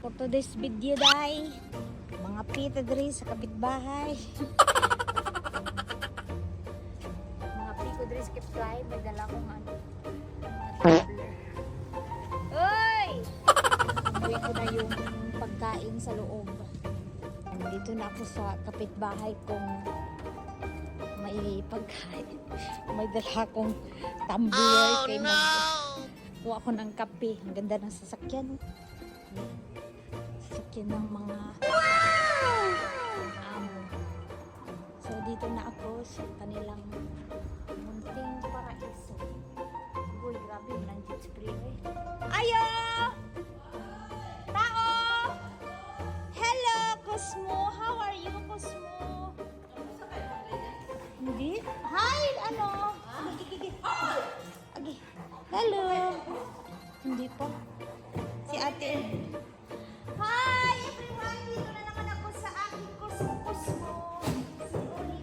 For today's video, day, mga pita diri sa kapitbahay. Mga piko diri sa kapitbahay, may dala kong ano, tumbler. Uy! Umuwi ko na yung pagkain sa loob. Dito na ako sa kapitbahay kung may pagkain. May dala akong tumbler. Kay kuha ko ng kape. Ang ganda ng sasakyan. Sasakyan ng mga amo. So dito na ako sa kanilang munting paraiso. Uy, grabe, nandiyan si Priya. Ayo! Tao! Hello, Cosmo! How are you, Cosmo? Hindi? Hi! Ano? Okay. Hello! Hindi pa. Si ate. Hi everyone! Dito na naman ako sa aking Cosmo. Si Uli.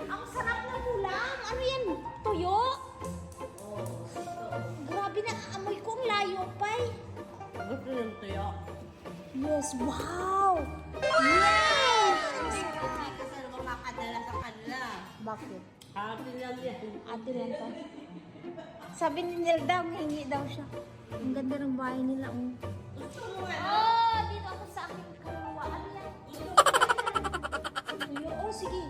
Ang sarap ng ulam. Ano yan? Tuyo? Grabe na amoy ko. Ang layo pa eh. Gusto yung tuyo. Yes, wow! Yes! Ang sarap. Kasi makakadala sa kanila. Bakit? Ate lang yan. Ate lang to. Sabi ni Nilda, hingi daw siya. Ang ganda ng bahay nila. Oh, dito ako sa aking kaluluwa. Ano yan? Tuyo. Oh, sige.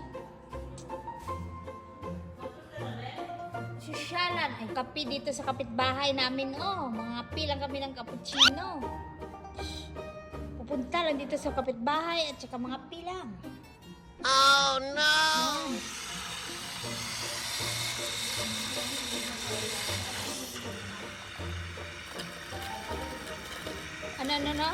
Sosyalan. Ang kape dito sa kapitbahay namin. Oh, mga pilang kami ng cappuccino. Pupunta lang dito sa kapitbahay at saka mga pilang. Oh no! Ano?